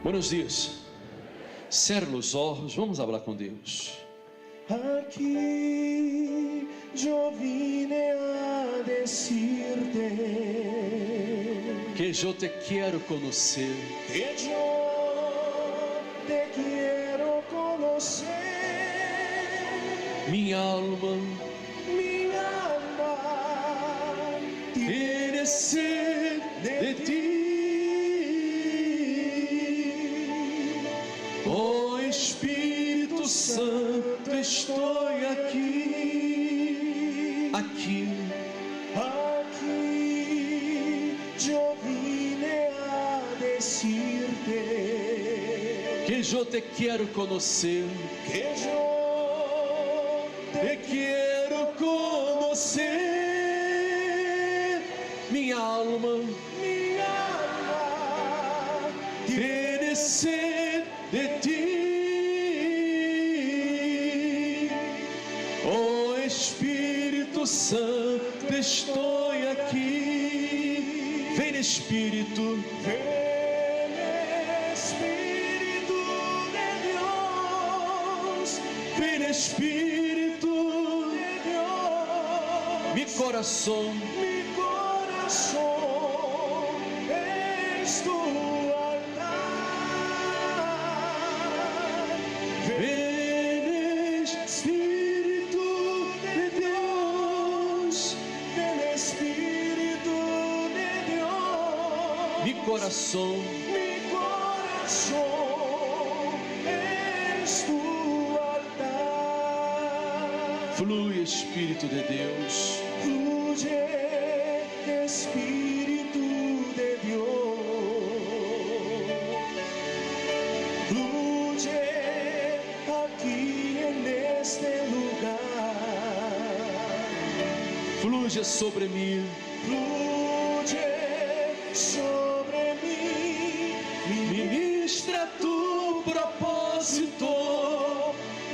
Buenos dias. Cerra os olhos, vamos falar com Deus. Aquí yo vine a decirte que eu te quero conhecer, que yo te quiero conocer. minha alma Mi alma tiene sed de ti. Oh Espírito Santo, estou aqui, aqui. Aquí yo vine a decirte Que eu te quero conhecer, que yo te quero conhecer, minha alma mi alma tiene sed de ti. Oh Espírito Santo, estou aqui. Vem Espírito, Ven Espíritu de Dios, vem Espírito, de Dios. mi coração Mi corazón es tu altar. Ven Espírito de Deus, Ven Espíritu de Dios. mi coração Mi corazón es tu altar. flui, Espírito de Deus. Fluye Espíritu de Dios. Fluye aquí en este lugar. Flui sobre mim, Fluye sobre mí. ministra tu propósito,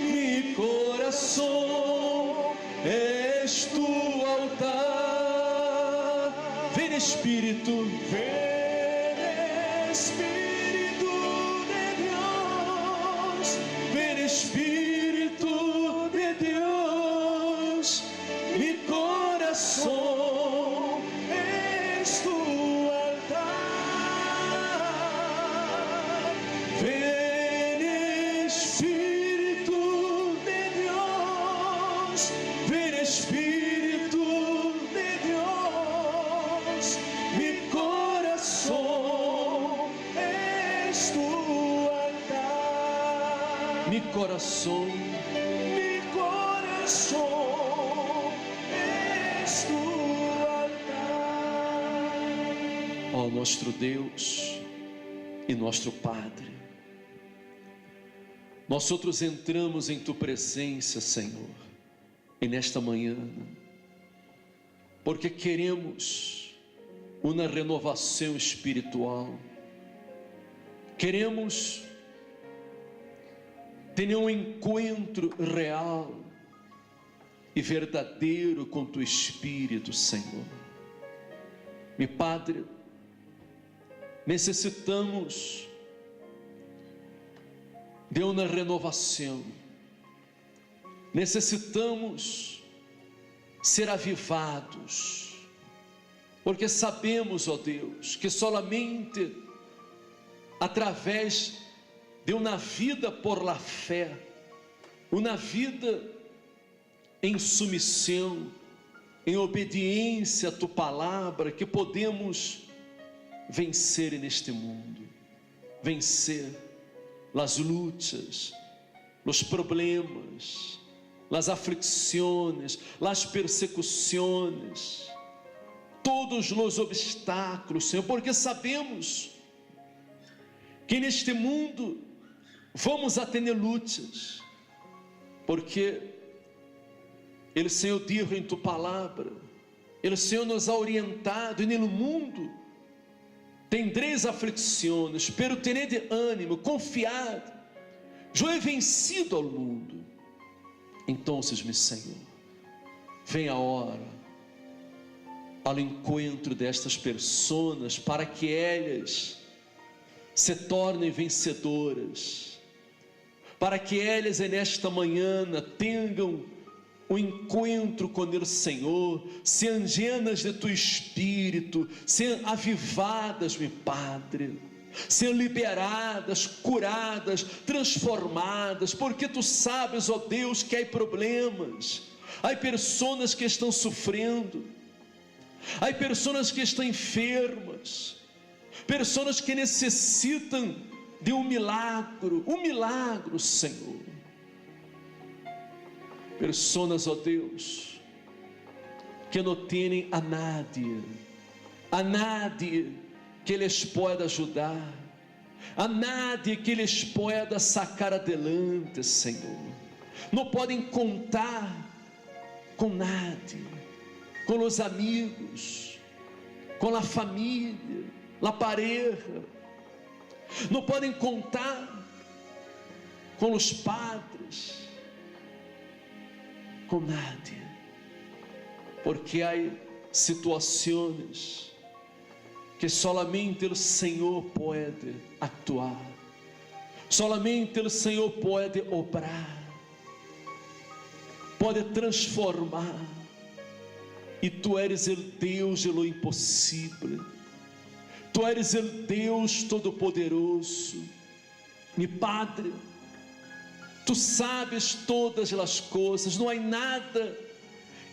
mi coração és tu altar. Vem Espírito, Ven Espíritu de Dios. vem Espírito de Deus, mi coração Es tu altar. vem Espírito De Dios. vem Espírito De Dios. mi coração Es tu altar. mi coração Mi corazón es tu altar. ó nosso Deus e nosso Padre, nós outros entramos em Tu presença, Senhor, e nesta manhã, porque queremos uma renovação espiritual, queremos ter um encontro real e verdadeiro com Tu Espírito, Senhor. Meu Padre, necessitamos de uma renovação, necessitamos ser avivados, porque sabemos, ó Deus, que solamente através de uma vida por la fé, uma vida em submissão, em obediência à Tu palavra, que podemos vencer neste mundo, vencer as lutas, os problemas, as aflições, as persecuções, todos os obstáculos, Senhor, porque sabemos que neste mundo vamos a ter lutas, porque Ele, Senhor, diz em Tu palavra, Ele, Senhor, nos ha orientado, e no mundo tendreis aflições, pero tenede ânimo, confiado, eu he vencido ao mundo. Então, meu Senhor, vem a hora ao encontro destas pessoas, para que elas se tornem vencedoras, para que elas nesta manhã tenham um encontro com o Senhor, sejam llenas de tu Espírito, sejam avivadas, meu Padre, sejam liberadas, curadas, transformadas, porque tu sabes, ó Deus, que há problemas, há pessoas que estão sofrendo, há pessoas que estão enfermas, pessoas que necessitam de um milagre, Senhor. Pessoas, ó Deus, que não têm a nadie que lhes pode ajudar, a nadie que lhes pode sacar adelante, Senhor. Não podem contar com nadie, com os amigos, com a família, a pareja, não podem contar com os padres, com nadie, porque há situações que solamente o Senhor pode actuar, solamente o Senhor pode obrar, pode transformar, e tu eres o Deus de lo impossível, tu eres o Deus Todo-Poderoso, meu Padre. Tu sabes todas as coisas, não há nada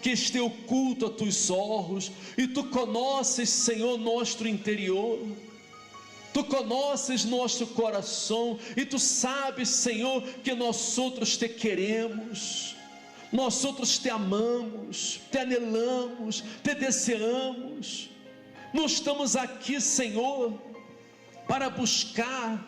que esteja oculto a tus olhos, e tu conheces, Senhor, nosso interior, tu conheces nosso coração, e tu sabes, Senhor, que nós outros te queremos, nós outros te amamos, te anelamos, te desejamos. Nós estamos aqui, Senhor, para buscar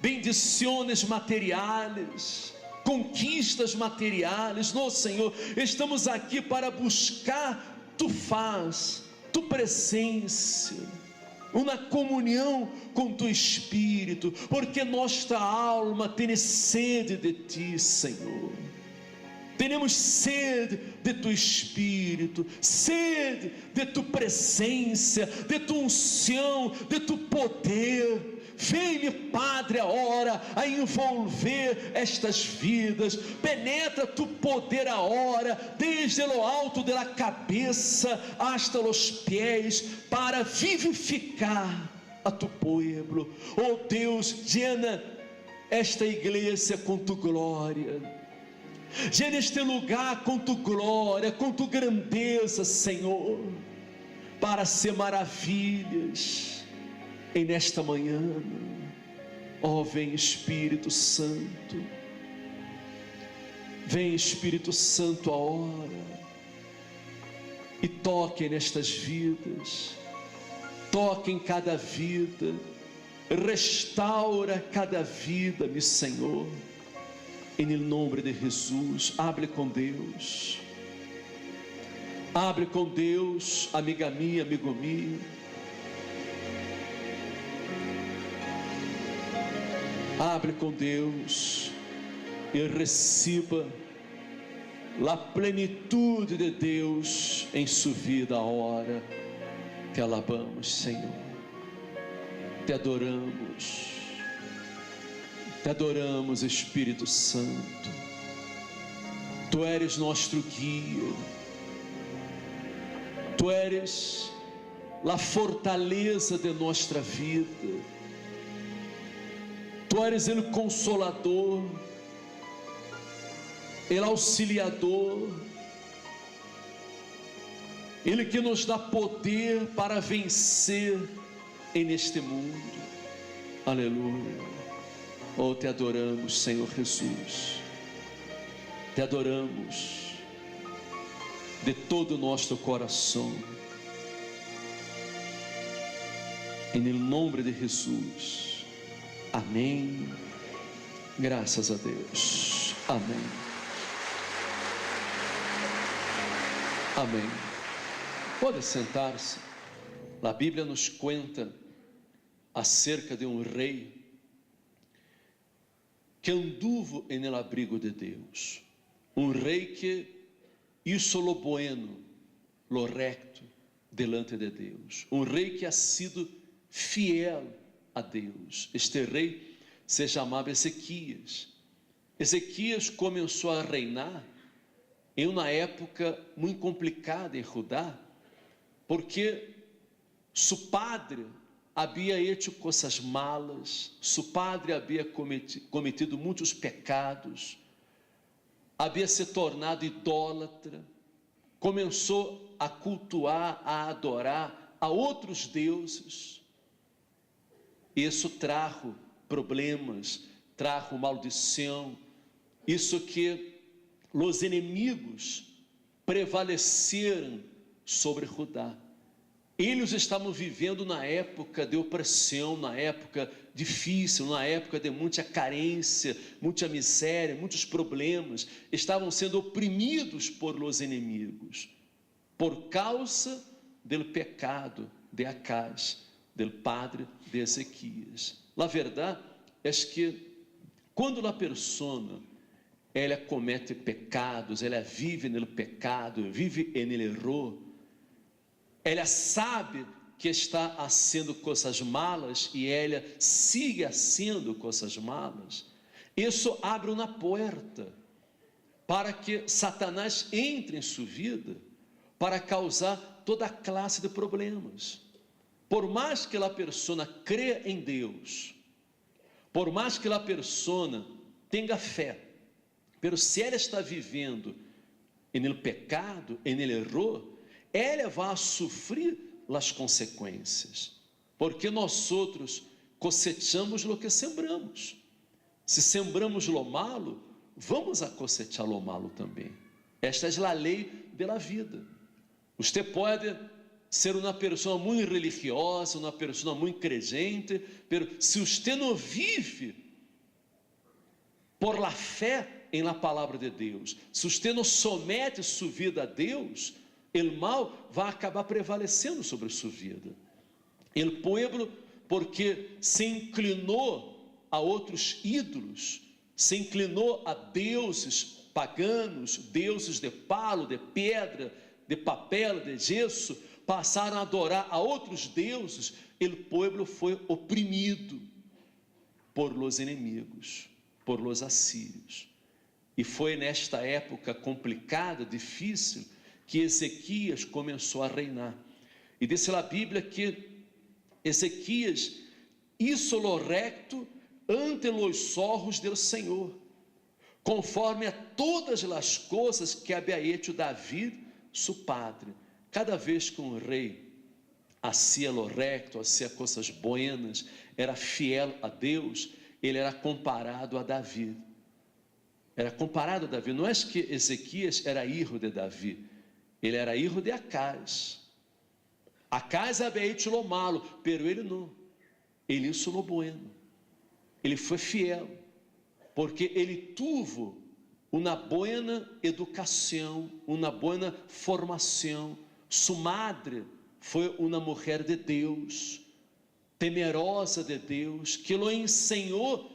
bendições materiais, conquistas materiais. Não, Senhor, estamos aqui para buscar tu presença, uma comunhão com tu Espírito, porque nossa alma tem sede de ti, Senhor. Temos sede de tu Espírito, sede de tu presença, de tu unção, de tu poder. Vem-me, Padre, a hora a envolver estas vidas, penetra tu poder a hora, desde o alto da cabeça hasta os pés, para vivificar a tu povo. Oh Deus, llena esta igreja com tu glória, llena este lugar com tu glória, com tu grandeza, Senhor, para ser maravilhas em nesta manhã. Oh, vem Espírito Santo, vem Espírito Santo a hora, e toque nestas vidas, toque em cada vida, restaura cada vida, meu Senhor, em nome de Jesus. Abre com Deus, abre com Deus, amiga minha, amigo meu. Abre com Deus e receba a plenitude de Deus em sua vida. A hora te alabamos, Senhor, te adoramos, Espírito Santo. Tu eres nosso guia, tu eres a fortaleza de nossa vida. Tu eres o consolador, o auxiliador, Ele que nos dá poder para vencer neste mundo. Aleluia. Oh, te adoramos, Senhor Jesus, te adoramos de todo o nosso coração, em nome de Jesus. Amém. Graças a Deus. Amém. Amém. Pode sentar-se. A Bíblia nos conta acerca de um rei que anduvo em el abrigo de Deus. Um rei que hizo lo bueno, lo recto delante de Deus. Um rei que ha sido fiel a Deus. Este rei se chamava Ezequias. Ezequias começou a reinar em uma época muito complicada em Judá, porque seu padre havia hecho coisas malas, seu padre havia cometido muitos pecados, havia se tornado idólatra, começou a cultuar, a adorar a outros deuses. Isso trajo problemas, trajo maldição, isso que os inimigos prevaleceram sobre Judá. Eles estavam vivendo na época de opressão, na época difícil, na época de muita carência, muita miséria, muitos problemas. Estavam sendo oprimidos por los inimigos, por causa do pecado de Acaz, do padre de Ezequias. A verdade é que quando a pessoa ela comete pecados, ela vive no pecado, vive no erro, ela sabe que está fazendo coisas malas e ela sigue fazendo coisas malas. Isso abre uma porta para que Satanás entre em sua vida, para causar toda classe de problemas. Por mais que a pessoa creia em Deus, por mais que a pessoa tenha fé, mas se ela está vivendo no pecado, no erro, ela vai sofrer as consequências, porque nós outros cosechamos o que sembramos. Se sembramos lo malo, vamos a cosechar lo malo também. Esta é a lei da vida. Você pode ser uma pessoa muito religiosa, uma pessoa muito crente, mas se você não vive por la fé em la palavra de Deus, se você não somete sua vida a Deus, o mal vai acabar prevalecendo sobre sua vida. O povo, porque se inclinou a outros ídolos, se inclinou a deuses paganos, deuses de palo, de pedra, de papel, de gesso, passaram a adorar a outros deuses. O povo foi oprimido por los inimigos, por los assírios. E foi nesta época complicada, difícil, que Ezequias começou a reinar. E diz a Bíblia que Ezequias hizo lo recto ante los ojos del Senhor, conforme a todas as coisas que havia hecho David, seu padre. Cada vez que um rei hacía lo recto, hacía coisas buenas, era fiel a Deus, ele era comparado a Davi. Era comparado a Davi. Não é que Ezequias era filho de Davi, ele era filho de Acaz. Acaz havia hecho lo malo, pero ele não. Ele hizo lo bueno. Ele foi fiel, porque ele tuvo uma boa educação, uma boa formação. Sua madre foi uma mulher de Deus, temerosa de Deus, que lo ensinou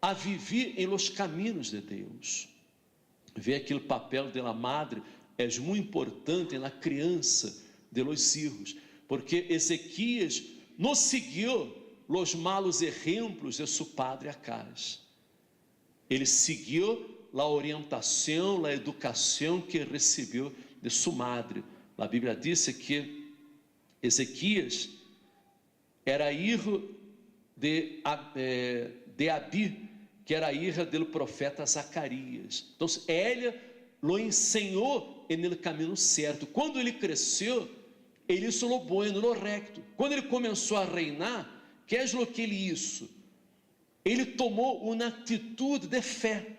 a viver em los caminhos de Deus. Ver aquele papel da madre é muito importante na criança de los hijos, porque Ezequias não seguiu os malos exemplos de seu padre Acaz. Ele seguiu a orientação, a educação que recebeu de sua madre. A Bíblia diz que Ezequias era filho de Abi, que era filha do profeta Zacarias. Então, ela lo ensinou no caminho certo. Quando ele cresceu, ele hizo lo bueno, lo recto. Quando ele começou a reinar, que é o que ele hizo? Ele tomou uma atitude de fé.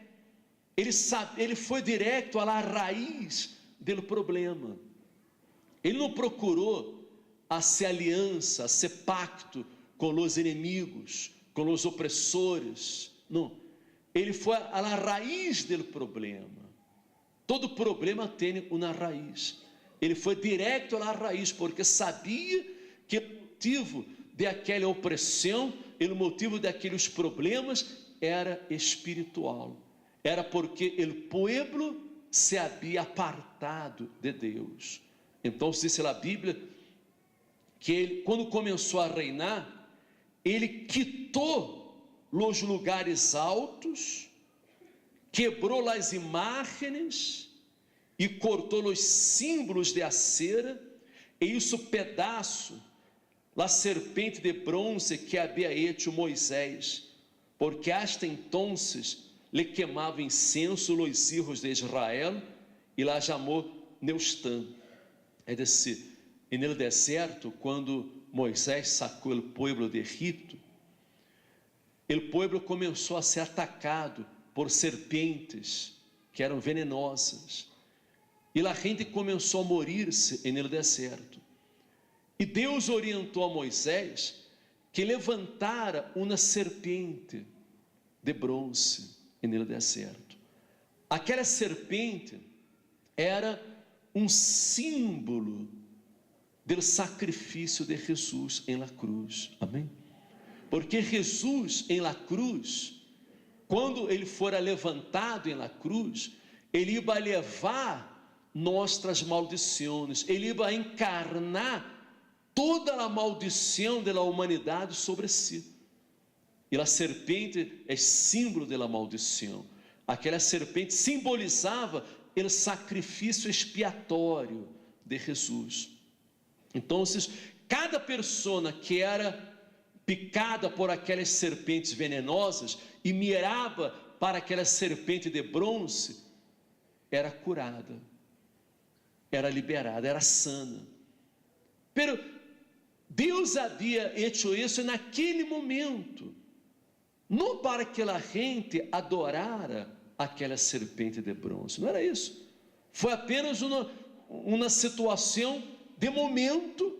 Ele foi direto à raiz do problema. Ele não procurou fazer aliança, fazer pacto com os inimigos, com os opressores. Não. Ele foi à raiz do problema. Todo problema tem uma raiz. Ele foi direto à raiz, porque sabia que o motivo de aquela opressão, o motivo daqueles problemas era espiritual. Era porque o povo se havia apartado de Deus. Então, diz a Bíblia que ele, quando começou a reinar, ele quitou os lugares altos, quebrou as imagens e cortou os símbolos de acera, e isso pedaço la serpente de bronze que havia hecho Moisés, porque hasta entonces le quemava incenso los hijos de Israel, e la chamou Neustã. É decir, no deserto, quando Moisés sacou o povo de Egito, o povo começou a ser atacado por serpentes que eram venenosas, e a gente começou a morir-se no deserto. E Deus orientou a Moisés que levantara uma serpente de bronze no deserto. Aquela serpente era um símbolo do sacrifício de Jesus em la cruz. Amém? Porque Jesus em la cruz, quando ele fora levantado em la cruz, ele ia levar nossas maldições, ele ia encarnar toda a maldição da humanidade sobre si. E a serpente é símbolo da maldição. Aquela serpente simbolizava o sacrifício expiatório de Jesus. Então, cada pessoa que era picada por aquelas serpentes venenosas e mirava para aquela serpente de bronze, era curada, era liberada, era sana. Pero Deus havia hecho isso naquele momento, não para que a gente adorara aquela serpente de bronze, não era isso. Foi apenas uma situação de momento,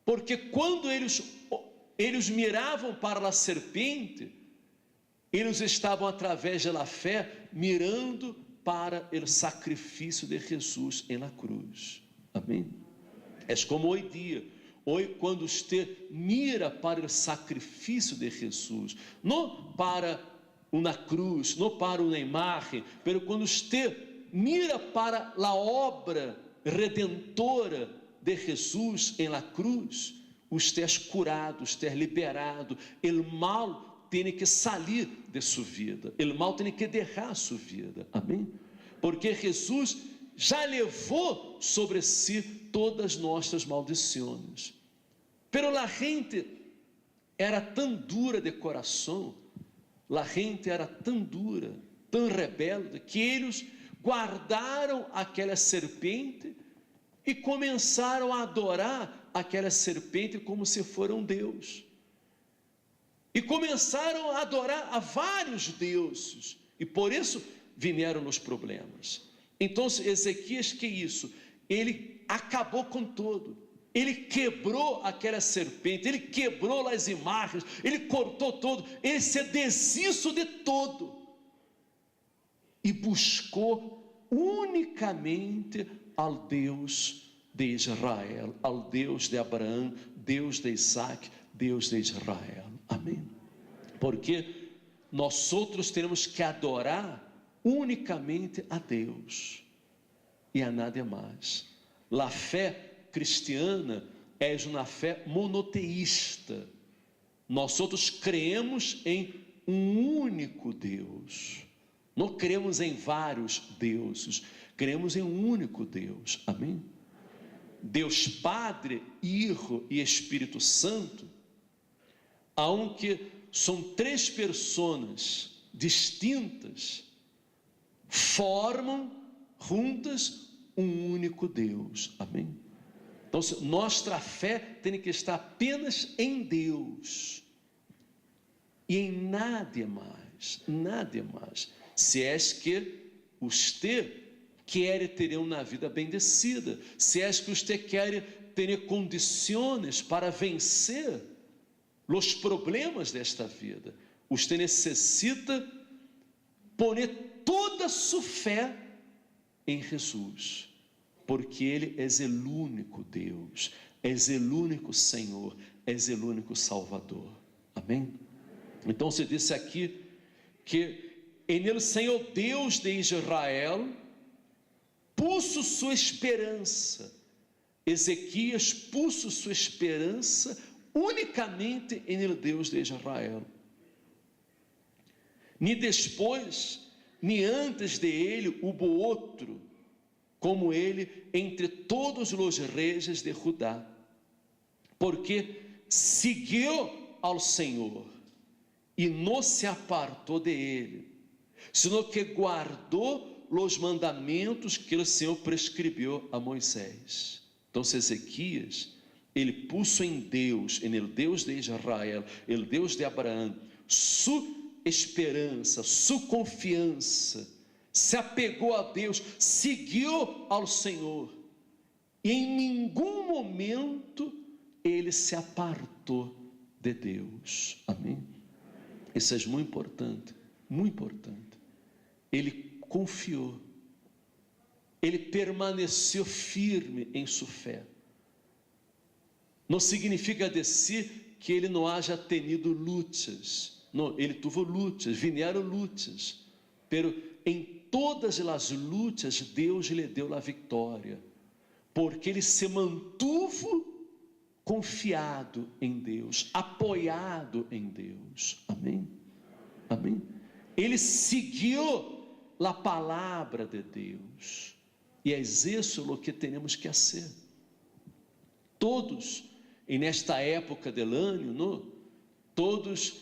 porque quando eles miravam para a serpente, eles estavam através da fé mirando para o sacrifício de Jesus na cruz. Amém? É como hoje dia. Hoje, quando você mira para o sacrifício de Jesus, não para uma cruz, não para uma imagem, mas quando você mira para a obra redentora de Jesus em la cruz, você é curado, você é liberado, o mal tem que sair de sua vida, o mal tem que deixar sua vida. Amém? Porque Jesus já levou sobre si todas nossas maldições. Pero a gente era tão dura de coração, a gente era tão dura, tão rebelde, que eles guardaram aquela serpente e começaram a adorar aquela serpente como se fosse um Deus. E começaram a adorar a vários deuses, e por isso vieram os problemas. Então, Ezequias, que isso? Ele acabou com tudo. Ele quebrou aquela serpente, ele quebrou as imagens, ele cortou tudo, ele se desistiu de tudo e buscou unicamente ao Deus de Israel, ao Deus de Abraão, Deus de Isaac, Deus de Israel. Amém? Porque nós outros temos que adorar unicamente a Deus e a nada mais. A fé cristiana é uma fé monoteísta. Nós outros cremos em um único Deus. Não cremos em vários deuses, cremos em um único Deus. Amém? Deus Padre, Hijo e Espírito Santo, aunque são três pessoas distintas, formam juntas um único Deus. Amém? Então, nossa fé tem que estar apenas em Deus e em nada mais, nada mais. Se é que você quer ter uma vida bendecida, se é que você quer ter condições para vencer os problemas desta vida, você necessita pôr toda a sua fé em Jesus, porque Ele é o único Deus, é o único Senhor, é o único Salvador. Amém? Então se disse aqui que em Ele, Senhor Deus de Israel, puso sua esperança. Ezequias puso sua esperança unicamente en el Deus de Israel. Ni depois, ni antes de ele hubo outro, como ele entre todos os reis de Judá, porque seguiu ao Senhor, e não se apartou de ele, sino que guardou os mandamentos que o Senhor prescreveu a Moisés. Então, Ezequias, ele puso em Deus, en el Deus de Israel, el Deus de Abraão, sua esperança, sua confiança, se apegou a Deus, seguiu ao Senhor, e em nenhum momento ele se apartou de Deus. Amém? Isso é muito importante, muito importante. Ele confiou, ele permaneceu firme em sua fé. Não significa dizer que ele não haja tenido lutas. Não, ele teve lutas, vieram lutas, pero em todas as lutas Deus lhe deu a vitória, porque ele se mantuvo confiado em Deus, apoiado em Deus. Amém? Amém? Ele seguiu a palavra de Deus, e é isso o que temos que fazer. Todos, e nesta época del ano, não? Todos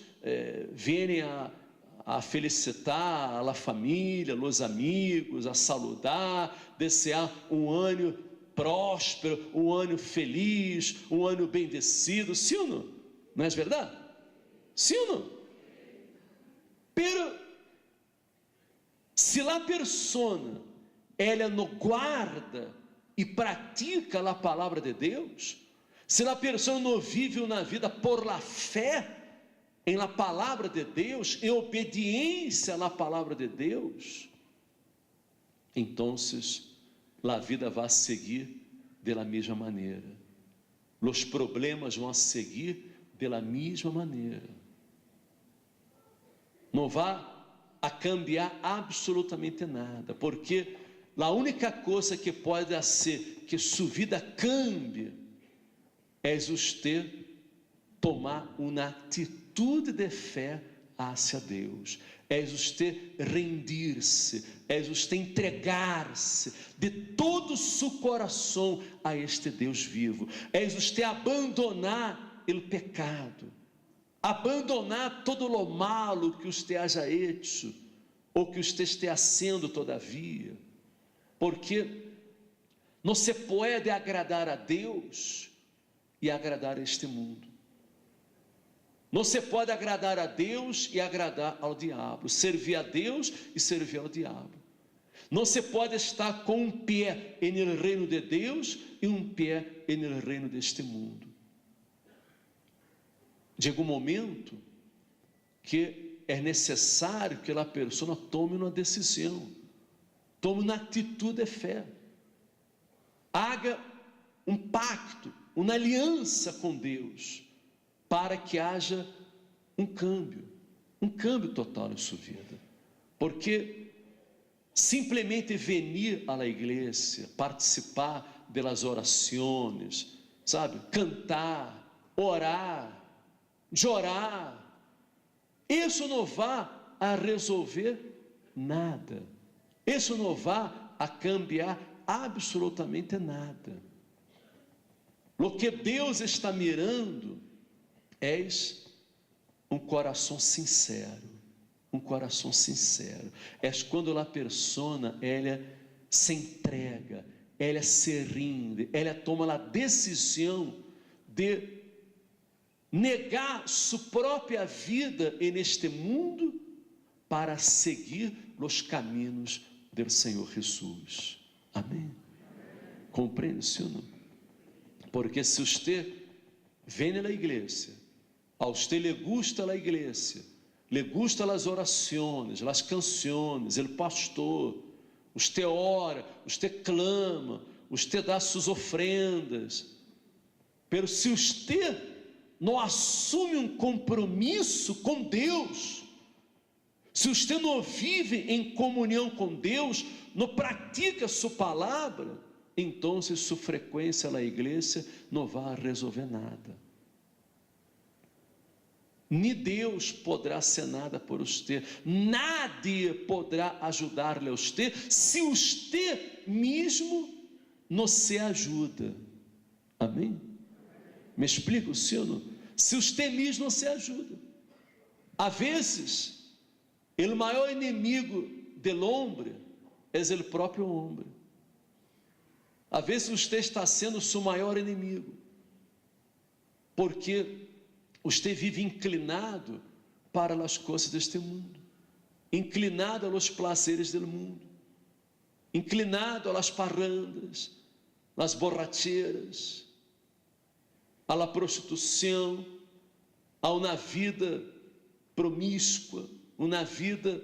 vêm a felicitar a família, os amigos, a saludar, desejar um ano próspero, um ano feliz, um ano bendecido, sim ou não? Não é verdade? Sim ou não? Pero, se a persona, ela não guarda e pratica a palavra de Deus, se a pessoa não vive na vida por la fé em la palavra de Deus, em obediência à palavra de Deus, então a vida vai seguir de la mesma maneira, os problemas vão seguir de la mesma maneira, não vai a cambiar absolutamente nada, porque a única coisa que pode fazer que sua vida cambie é você tomar uma atitude de fé hacia Deus, é você rendir-se, é você entregar-se de todo o seu coração a este Deus vivo, é você abandonar o pecado, abandonar todo o malo que você haja hecho, ou que você esteja sendo todavia, porque não se pode agradar a Deus e agradar a este mundo. Não se pode agradar a Deus e agradar ao diabo, servir a Deus e servir ao diabo. Não se pode estar com um pé no reino de Deus e um pé no reino deste mundo. Chega um momento que é necessário que a pessoa tome uma decisão, tome uma atitude de fé, haga um pacto, uma aliança com Deus, para que haja um câmbio total em sua vida, porque simplesmente venir à igreja, participar das orações, sabe, cantar, orar, chorar, isso não vai a resolver nada, isso não vai a cambiar absolutamente nada. O que Deus está mirando é um coração sincero, é quando a persona, ela se entrega, ela se rinde, ela toma a decisão de negar sua própria vida neste mundo para seguir os caminhos do Senhor Jesus. Amém? Compreende-se ou não? Porque se você vem na igreja, a você lhe gusta a igreja, lhe gusta as orações, as canções, o pastor, você ora, você clama, você dá suas ofrendas, pero se você não assume um compromisso com Deus, se você não vive em comunhão com Deus, não pratica sua palavra, então sua frequência na igreja não vai resolver nada. nem Deus poderá ser nada por você, nadie poderá ajudar-lhe a você, se você mesmo não se ajuda. Amém? Me explico, sim ou não? Se você mesmo não se ajuda. Às vezes, o maior inimigo do homem é o próprio homem. Às vezes você está sendo seu maior inimigo, porque você vive inclinado para as coisas deste mundo, inclinado aos prazeres do mundo, inclinado às parrandas, às borracheras, à prostituição, a uma vida promíscua, uma vida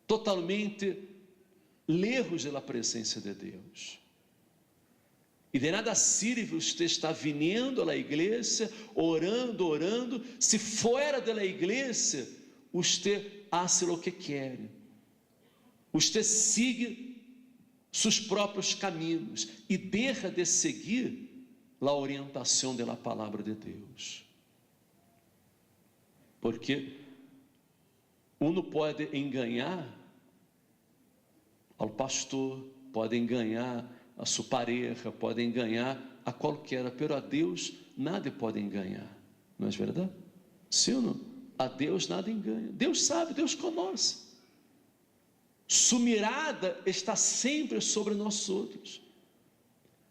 totalmente lejos da presença de Deus. E de nada sirve você estar vindo à igreja, orando, se fora da igreja, você faz o que quer, você sigue seus próprios caminhos e deixa de seguir a orientação da palavra de Deus. Porque uno pode enganar ao pastor, pode enganar a sua pareja, pode enganar a qualquer, pero a Deus nada pode enganar, não é verdade? Sim ou não? A Deus nada engana, Deus sabe, Deus conhece, sua mirada está sempre sobre nós outros,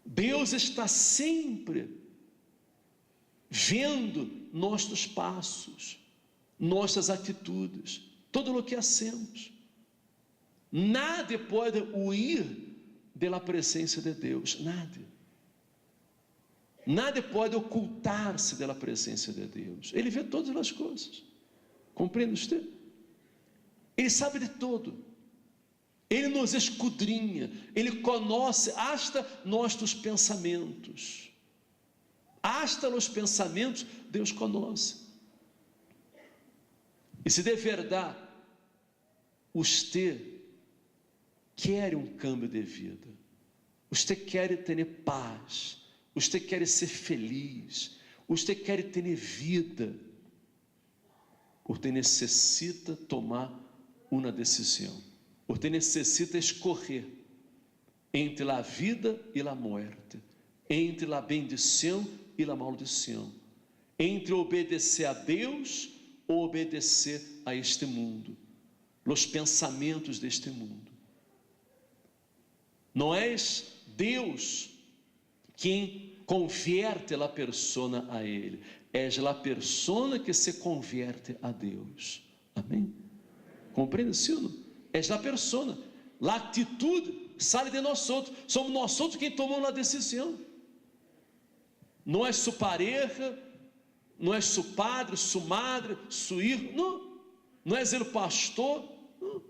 Deus está sempre vendo nossos passos, nossas atitudes, tudo o que hacemos. Nada pode huir da presença de Deus, nada pode ocultar-se da presença de Deus. Ele vê todas as coisas, compreende você? Ele sabe de tudo, Ele nos escudrinha, Ele conhece hasta nossos pensamentos, hasta os pensamentos Deus conhece. E se de verdade você quer um câmbio de vida, você quer ter paz, você quer ser feliz, você quer ter vida, você necessita tomar uma decisão, você necessita escolher entre a vida e a morte, entre a bendição e a maldição, entre obedecer a Deus ou obedecer a este mundo, os pensamentos deste mundo. Não és Deus quem converte a persona a Ele, és a persona que se converte a Deus. Amém? Compreende, Silvio? És a persona, a atitude sai de nós outros, somos nós outros quem tomamos a decisão. Não é sua pareja, não é seu padre, sua madre, seu filho, não é o pastor, não.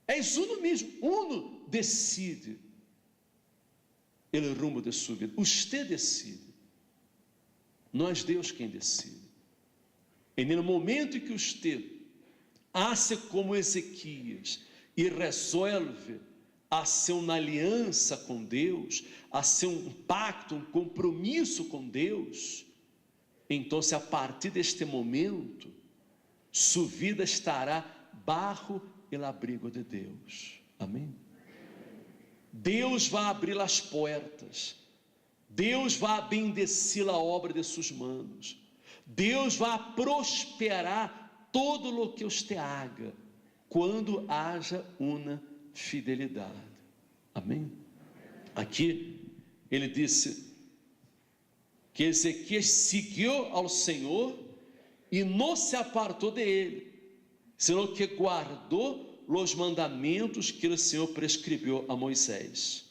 És uno mesmo, uno decide o rumo de sua vida, você decide, não é Deus quem decide. E no momento em que você hace como Ezequias e resolve a ser uma aliança com Deus, a ser um pacto, um compromisso com Deus, então a partir deste momento, sua vida estará bajo o abrigo de Deus. Amém? Deus vai abrir as portas, Deus vai bendecir a obra de suas mãos, Deus vai prosperar todo o que você haga, quando haja uma fidelidade. Amém? Aqui ele disse que Ezequias seguiu ao Senhor e não se apartou dele, senão que guardou os mandamentos que o Senhor prescreveu a Moisés.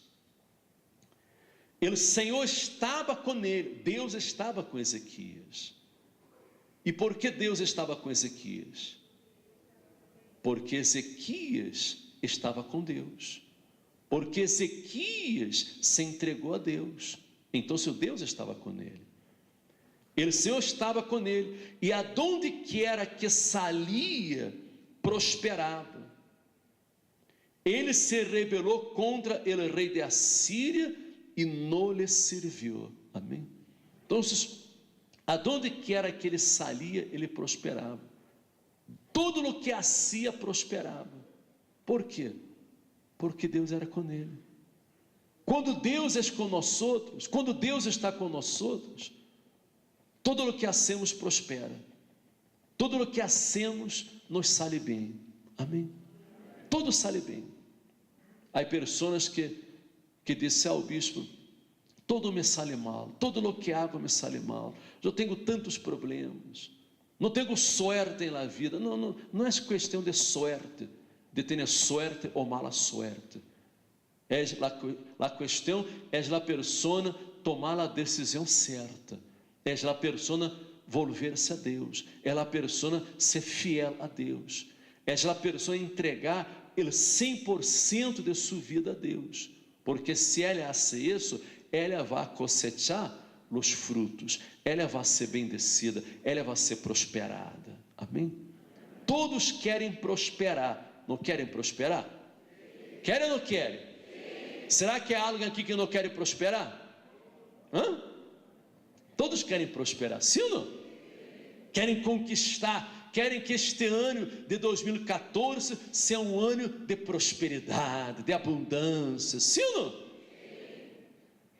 O Senhor estava com ele, Deus estava com Ezequias. E por que Deus estava com Ezequias? Porque Ezequias estava com Deus, porque Ezequias se entregou a Deus, então seu Deus estava com ele, o Senhor estava com ele, e aonde quiera que saía, prosperava. Ele se rebelou contra o rei de Assíria e não lhe serviu. Amém? Então, Aonde quer que ele salia, ele prosperava. Todo o que hacía prosperava. Por quê? Porque Deus era com ele. Quando Deus é com nós outros, quando Deus está com nós outros, todo o que hacemos prospera. Todo o que hacemos nos sale bem. Amém? Tudo sale bem. Há pessoas que dizem ao bispo: todo me sale mal, todo o que hago me sale mal, eu tenho tantos problemas, não tenho sorte na vida. Não é questão de sorte, de ter sorte ou mala sorte. A questão é a pessoa tomar a decisão certa, é a pessoa volver-se a Deus, é a pessoa ser fiel a Deus, é a pessoa entregar o 100% de sua vida a Deus, porque se ela hace isso, ela vai cosechar os frutos, ela vai ser bendecida, ela vai ser prosperada. Amém? Todos querem prosperar, não querem prosperar? Querem ou não querem? Será que há alguém aqui que não quer prosperar? Todos querem prosperar, sim ou não? Querem conquistar, querem que este ano de 2014 seja um ano de prosperidade, de abundância, sim ou não?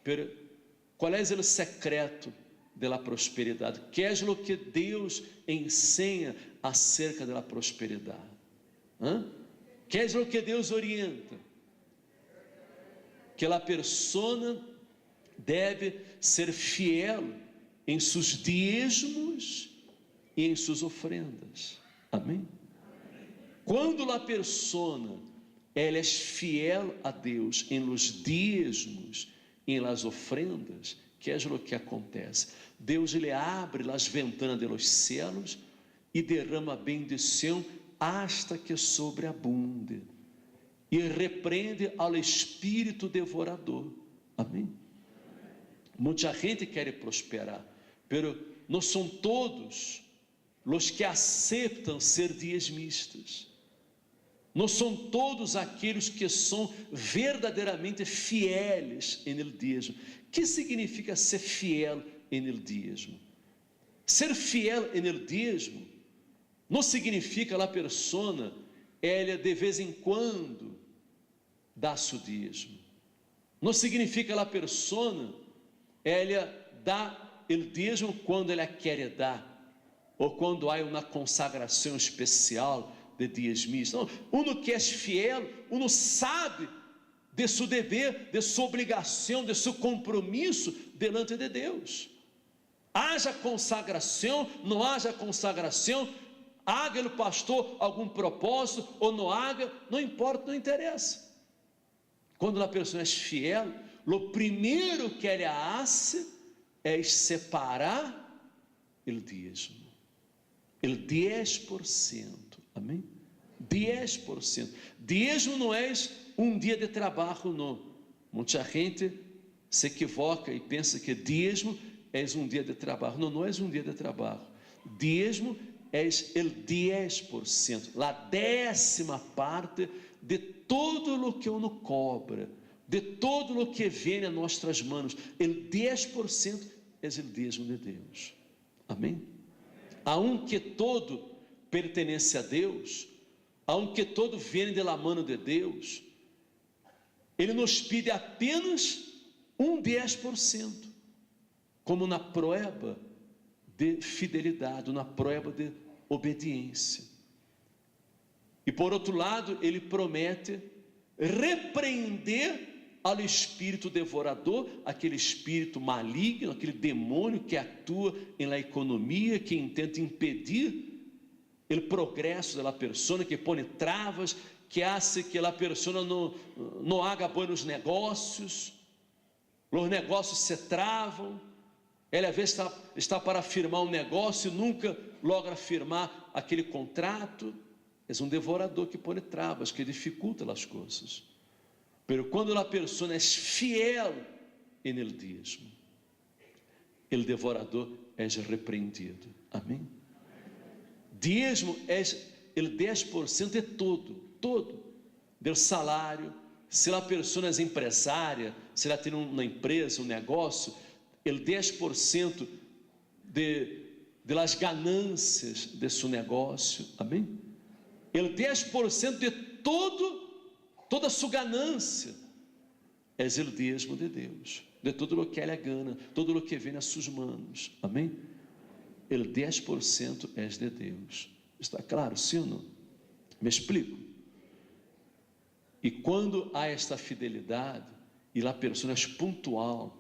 Pero, qual é o secreto da prosperidade? Que é o que Deus ensina acerca da prosperidade? Que é o que Deus orienta? Que a pessoa deve ser fiel em seus dízimos e em suas ofrendas. Amém? Quando a pessoa ela é fiel a Deus em los dízimos e em las ofrendas, que é o que acontece? Deus lhe abre as ventanas de los céus e derrama bendição hasta que sobreabunde, e repreende ao espírito devorador. Amém? Muita gente quer prosperar, pero não são todos os que aceitam ser dízimos. Não são todos aqueles que são verdadeiramente fieles em el dízimo. O que significa ser fiel em el dízimo? Ser fiel em el dízimo não significa a pessoa ela de vez em quando dá seu dízimo. Não significa a pessoa ela dá o dízimo quando ela quer dar, ou quando há uma consagração especial de dízimos. Não, uno que é fiel, uno sabe de seu dever, de sua obrigação, de seu compromisso delante de Deus. Haja consagração, não haja consagração, haga o pastor algum propósito ou não haga, não importa, não interessa. Quando a pessoa é fiel, o primeiro que ela hace é separar o dízimo, o 10%. Amém? 10%. Dízimo não é um dia de trabalho, não. Muita gente se equivoca e pensa que dízimo é um dia de trabalho. Não, não é um dia de trabalho. Dízimo é o 10%, a 10ª parte de todo o que uno cobra, de todo o que vem a nossas mãos. O 10% é o dízimo de Deus. Amém? Aunque todo pertence a Deus, aunque todo vem de la mano de Deus, Ele nos pede apenas um 10%, como na prova de fidelidade, na prova de obediência. E por outro lado, Ele promete repreender ao espírito devorador, aquele espírito maligno, aquele demônio que atua na economia, que intenta impedir o progresso da pessoa, que põe travas, que hace que a pessoa não haga buenos negócios, os negócios se travam, ela às vezes está para firmar um negócio e nunca logra firmar aquele contrato. É um devorador que põe travas, que dificulta as coisas. Pero quando a pessoa é fiel en el dízimo, o devorador é repreendido. Amém? Dízimo é o 10% de todo, do salário. Se a pessoa é empresária, se ela tem uma empresa, um negócio, o 10% de las ganâncias de su negócio, amém? El 10% de toda sua ganância é o dízimo de Deus, de tudo o que Ele gana, tudo o que vem nas suas mãos, amém? El 10% é de Deus. Está claro, sim ou não? Me explico. E quando há esta fidelidade, e a pessoa é pontual,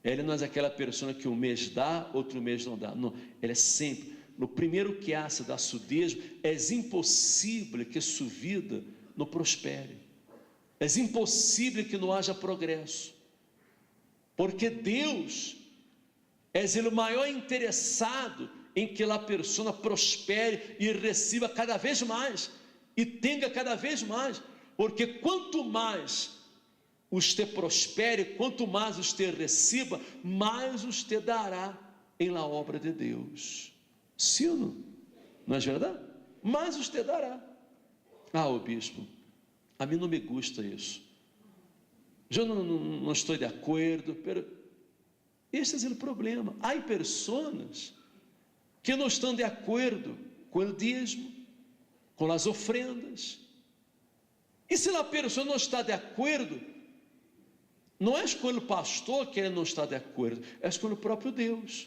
ela não é aquela pessoa que um mês dá, outro mês não dá, não, ela é sempre, no primeiro que há da seu dízimo, é impossível que sua vida não prospere, é impossível que não haja progresso, porque Deus é o maior interessado em que a pessoa prospere e receba cada vez mais, e tenha cada vez mais, porque quanto mais você prospere, quanto mais você receba, mais você dará em la obra de Deus. Sim ou não? Não é verdade? Mais você dará. O bispo, a mim não me gusta isso. Eu não estou de acordo, pero este é o problema. Há pessoas que não estão de acordo com o dízimo, com as ofrendas. E se a pessoa não está de acordo, não é com o pastor que ele não está de acordo, é com o próprio Deus.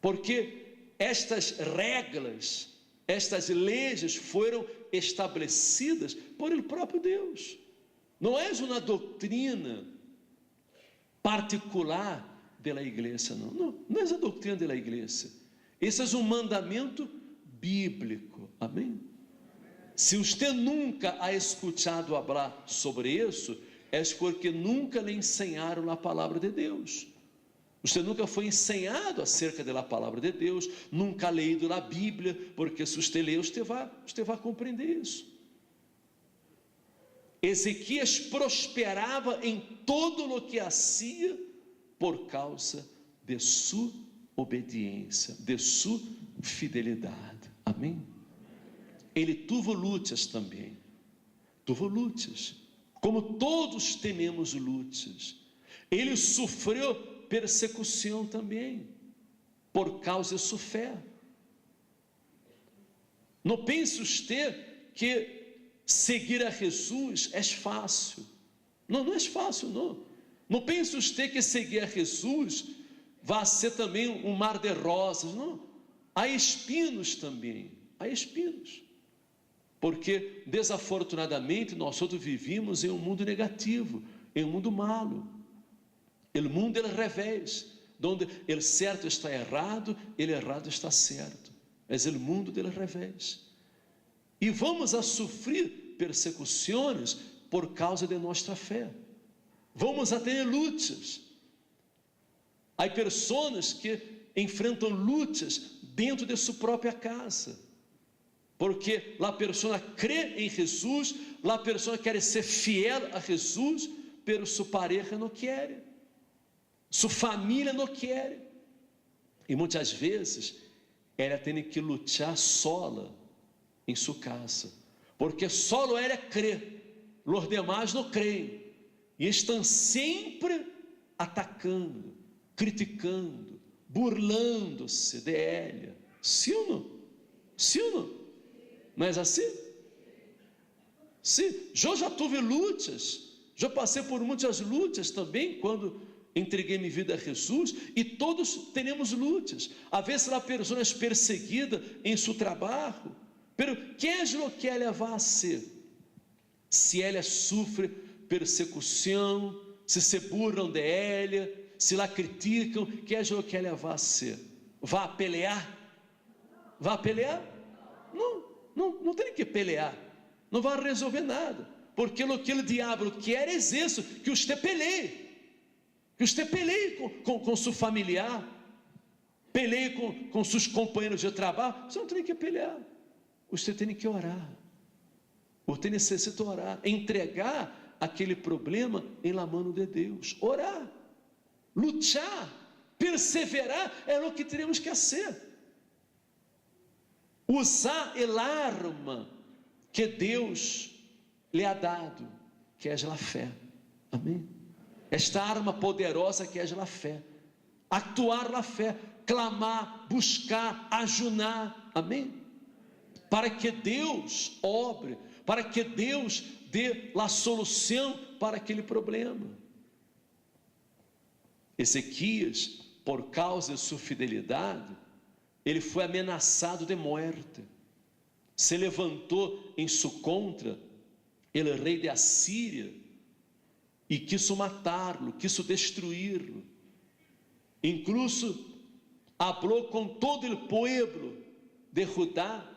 Porque estas regras, estas leis foram estabelecidas por el próprio Deus. Não é uma doutrina particular da igreja, não é a doutrina da igreja. Esse é um mandamento bíblico, amém? Se você nunca ha escutado falar sobre isso, é porque nunca lhe ensinaram a palavra de Deus. Você nunca foi ensinado acerca da palavra de Deus, nunca ha leído a Bíblia, porque se você ler, você vai compreender isso. Ezequias prosperava em todo o que fazia por causa de sua obediência, de sua fidelidade, amém? Ele tuvo lutas também, como todos temos lutas. Ele sofreu persecução também, por causa de sua fé. Não pense você que seguir a Jesus é fácil. Não é fácil, não. Não pense você que seguir a Jesus vai ser também um mar de rosas, não. Há espinhos também, há espinhos. Porque, desafortunadamente, nós todos vivimos em um mundo negativo, em um mundo malo. O mundo é revés, onde o certo está errado, o errado está certo. É o mundo do revés. E vamos a sofrer persecuções por causa de nossa fé. Vamos a ter lutas. Há pessoas que enfrentam lutas dentro de sua própria casa, porque a pessoa crê em Jesus, a pessoa quer ser fiel a Jesus, pero sua pareja não quer, sua família não quer, e muitas vezes ela tem que lutar sola em sua casa, porque solo ela crê, os demais não creem, e estão sempre atacando, criticando, burlando-se de ela. Sim ou não? Sim ou não? Não é assim? Sim, eu já tive lutas, já passei por muitas lutas também, quando entreguei minha vida a Jesus, e todos temos lutas. Às vezes a pessoa é perseguida em seu trabalho, pero que é o que ela vai ser? Se ela sofre persecução, se burlam de ela, se la criticam, que é o que ela vai ser? Vai pelear? Vai pelear? Não tem que pelear, não vai resolver nada, porque o que o diabo quer é isso, que você peleie, com seu familiar, peleie com seus companheiros de trabalho. Você não tem que pelear, você tem que orar, você necessita orar, entregar aquele problema em la mano de Deus, orar, lutar, perseverar, é o que teremos que fazer. Usar a arma que Deus lhe ha dado, que é a fé, amém? Esta arma poderosa que é a fé, actuar na fé, clamar, buscar, ajunar, amém? Para que Deus obre, para que Deus dê a solução para aquele problema. Ezequias, por causa de sua fidelidade, ele foi ameaçado de morte. Se levantou em sua contra o rei de Assíria e quis matá-lo, quis destruí-lo. Incluso falou com todo o povo de Judá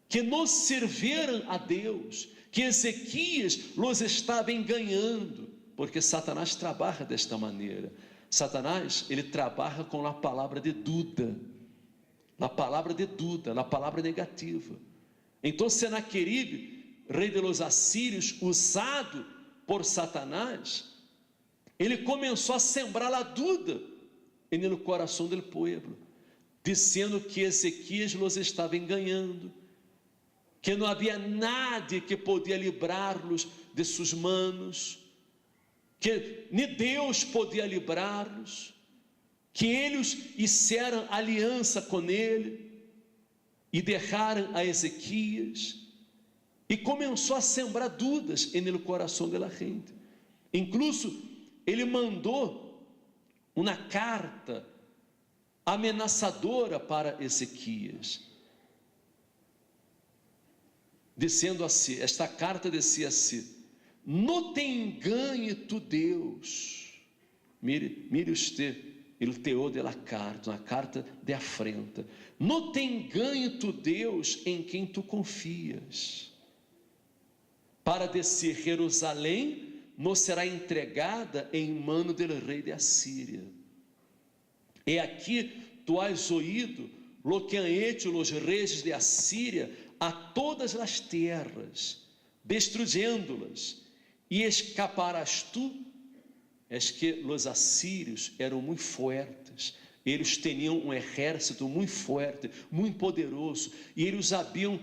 que não serviram a Deus, que Ezequias los estava enganando, porque Satanás trabalha desta maneira. Satanás, ele trabalha com a palavra de dúvida, a palavra negativa. Então Senaqueribe, rei de los assírios, usado por Satanás, ele começou a sembrar a dúvida no coração do povo, dizendo que Ezequias los estava enganando, que não havia nada que podia livrá-los de suas manos, que nem Deus podia livrá-los, que eles fizeram aliança com ele e deixaram a Ezequias, e começou a sembrar dúvidas no coração da gente. Incluso ele mandou uma carta ameaçadora para Ezequias, dizendo assim, esta carta dizia assim: não te engane tu Deus. Mire usted o teor da carta, uma carta de afrenta. Não te engane tu Deus em quem tu confias, para dizer Jerusalém não será entregada em mano do rei de Assíria. E aqui tu has ouído lo que han hecho los reis de Assíria a todas as terras, destruyendo-las, e escaparás tu. Es que os assírios eram muito fortes, eles tinham um exército muito forte, muito poderoso, e eles haviam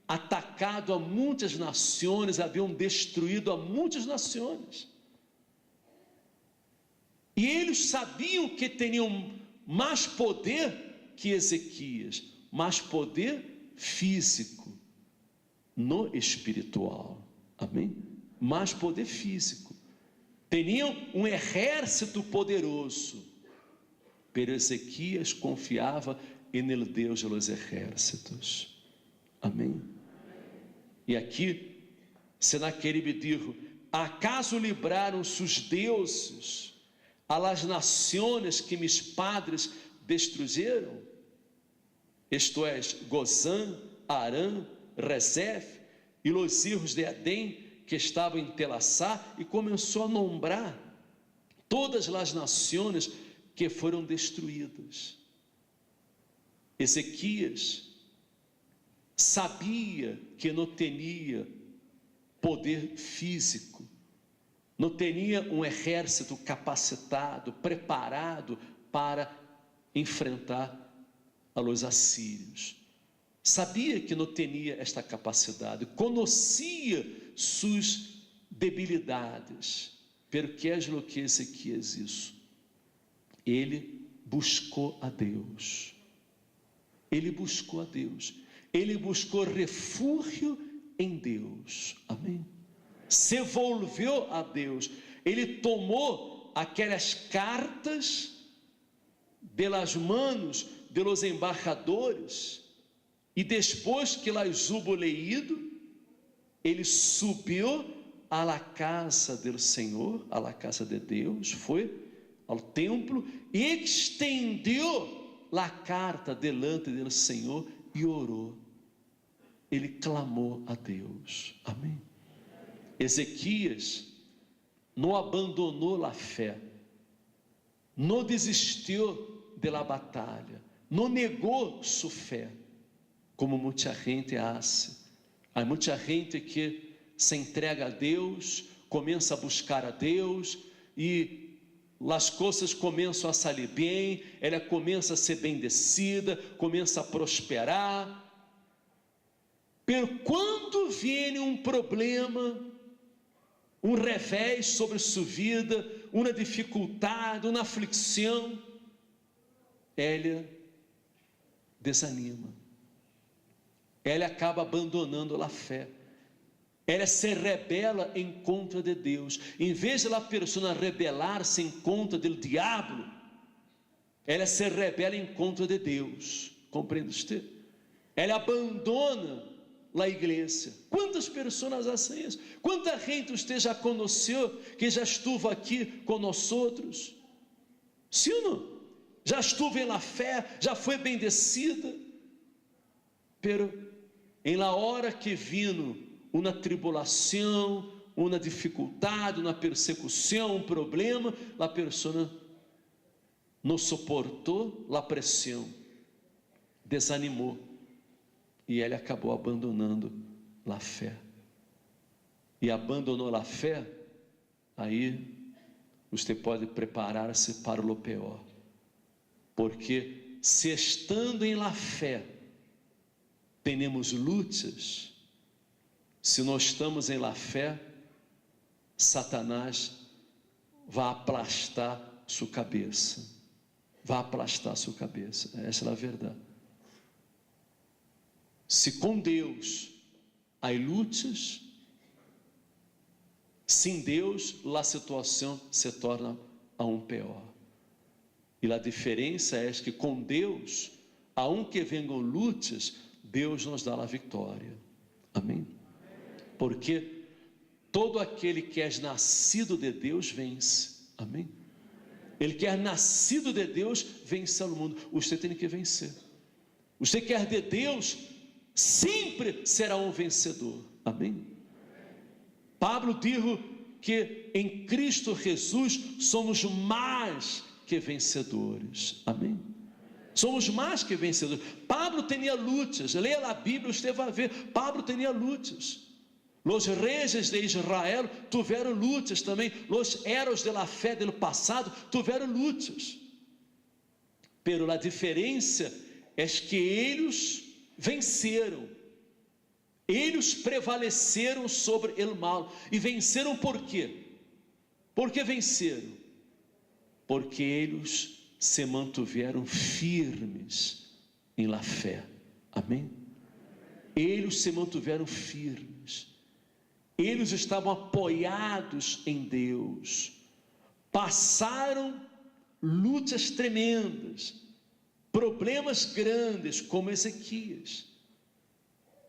atacado a muitas nações, haviam destruído a muitas nações, e eles sabiam que tinham mais poder que Ezequias, mais poder físico, no espiritual, amém? Mais poder físico. Tinham um exército poderoso, pero Ezequias confiava no Deus dos exércitos, amém? E aqui Senaqueribe disse: acaso libraram seus deuses a las nações que mis padres destruyeron? Isto é, Gozã, Arã, Rezef e os filhos de Adém que estavam em Telassá, e começou a nombrar todas as nações que foram destruídas. Ezequias sabia que não tinha poder físico, não tinha um exército capacitado, preparado para enfrentar a los assírios. Sabia que não tinha esta capacidade, conhecia suas debilidades. Pero que é o que Ezequias isso? Ele buscou a Deus. Ele buscou a Deus. Ele buscou refúgio em Deus. Amém? Se volveu a Deus. Ele tomou aquelas cartas pelas manos de los embaixadores, e depois que las hubo leído, ele subiu à la casa do Senhor, à la casa de Deus, foi ao templo e estendeu a carta delante do Senhor e orou. Ele clamou a Deus. Amém? Ezequias não abandonou a fé, não desistiu da batalha, não negou sua fé, como muita gente hace. Há muita gente que se entrega a Deus, começa a buscar a Deus, e as coisas começam a sair bem, ela começa a ser bendecida, começa a prosperar. Pero quando vem um problema, um revés sobre sua vida, uma dificuldade, uma aflição, ela desanima, ela acaba abandonando a fé, ela se rebela em contra de Deus. Em vez de a pessoa rebelar-se em contra do diabo, ela se rebela em contra de Deus. Compreende você? Ela abandona a igreja. Quantas pessoas assim isso? Quanta gente você já conheceu que já estuvo aqui com nós outros? Sim ou não? Já estuve na fé, já foi bendecida, pero em la hora que vino uma tribulação, uma dificuldade, uma persecução, um problema, a pessoa não suportou a pressão, desanimou, e ele acabou abandonando a fé. E abandonou a fé, aí você pode preparar-se para o pior, porque se estando em la fé, temos lutas, se nós estamos em la fé, Satanás vai aplastar sua cabeça, vai aplastar sua cabeça, essa é a verdade. Se com Deus há lutas, sem Deus, a situação se torna aún pior. E a diferença é que com Deus, aunque venham lutas, Deus nos dá a vitória. Amém? Porque todo aquele que é nascido de Deus vence. Amém? Ele que é nascido de Deus vence o mundo. Você tem que vencer. Você que é de Deus sempre será um vencedor. Amém? Pablo disse que em Cristo Jesus somos mais que vencedores. Amém? Somos mais que vencedores. Pablo tinha lutas. Leia a Bíblia, você vai ver. Pablo tinha lutas. Os reis de Israel tiveram lutas também. Os heróis da fé do passado tiveram lutas. Pero a diferença é que eles venceram. Eles prevaleceram sobre o mal. E venceram por quê? Por que venceram? Porque eles se mantiveram firmes em la fé. Amém? Eles se mantiveram firmes. Eles estavam apoiados em Deus. Passaram lutas tremendas, problemas grandes, como Ezequias,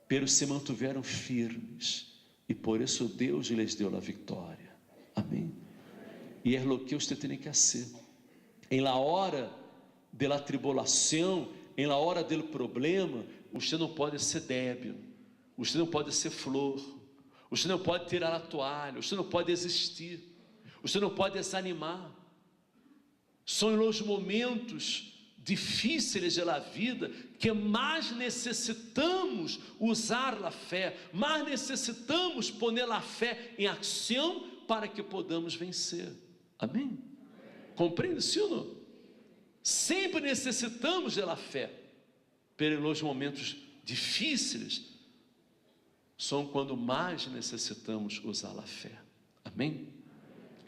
pero se mantiveram firmes, e por isso Deus lhes deu a vitória. Amém? E é o que você tem que fazer. Em la hora de la tribulação, em la hora do problema, você não pode ser débil, você não pode ser flor, você não pode tirar a toalha, você não pode desistir, você não pode desanimar. São os momentos difíceis da vida que mais necessitamos usar a fé, mais necessitamos pôr a fé em ação para que podamos vencer. Amém? Compreende, sim ou não? Sempre necessitamos da fé, pelos momentos difíceis são quando mais necessitamos usar a fé. Amém?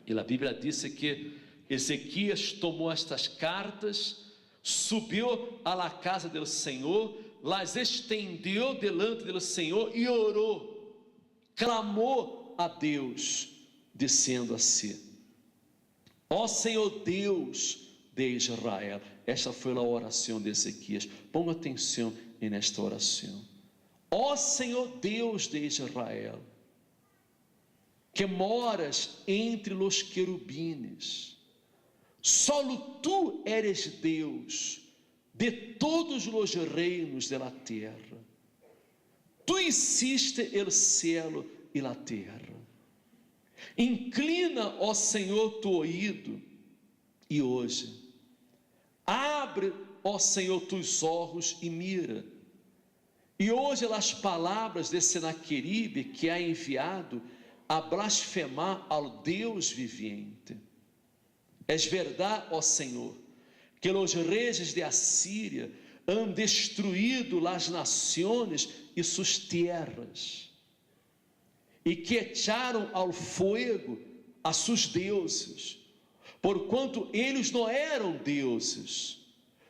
E a Bíblia diz que Ezequias tomou estas cartas, subiu à la casa do Senhor, las estendeu delante do Senhor e orou, clamou a Deus, dizendo assim: ó Senhor Deus de Israel. Esta foi a oração de Ezequias. Ponga atenção nesta oração. Ó Senhor Deus de Israel, que moras entre os querubines, solo tu eres Deus de todos os reinos da terra. Tu hiciste o cielo e a terra. Inclina, ó Senhor, tu ouído, e hoje abre, ó Senhor, tus olhos e mira. E hoje as palavras de Senaqueribe, que há enviado a blasfemar ao Deus vivente. É verdade, ó Senhor, que os reis de Assíria han destruído as nações e suas terras, e que echaram ao fogo a seus deuses, porquanto eles não eram deuses,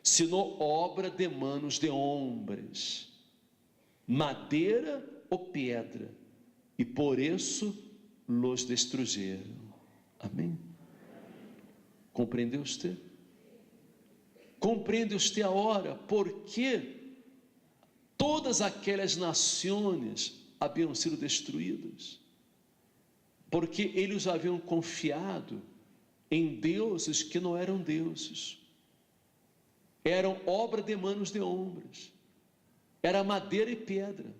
sino obra de manos de homens, madeira ou pedra, e por isso los destruyeron. Amém? Compreendeu você? Compreende você agora por que todas aquelas nações haviam sido destruídas? Porque eles haviam confiado em deuses que não eram deuses, eram obra de manos de homens, era madeira e pedra,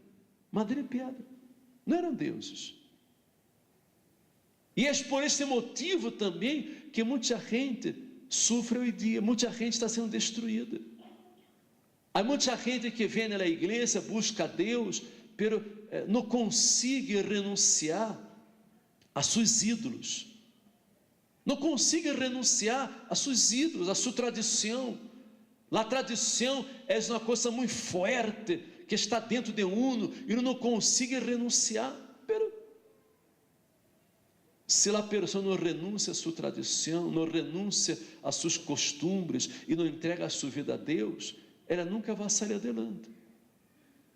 não eram deuses. E é por esse motivo também que muita gente sofre hoje em dia, muita gente está sendo destruída. Há muita gente que vem na igreja, busca a Deus, pero não consegue renunciar a seus ídolos, não consegue renunciar a seus ídolos, a sua tradição. A tradição é uma coisa muito forte, que está dentro de uno, e não consegue renunciar. Pero se a pessoa não renuncia a sua tradição, não renuncia a seus costumes, e não entrega a sua vida a Deus, ela nunca vai sair adelante,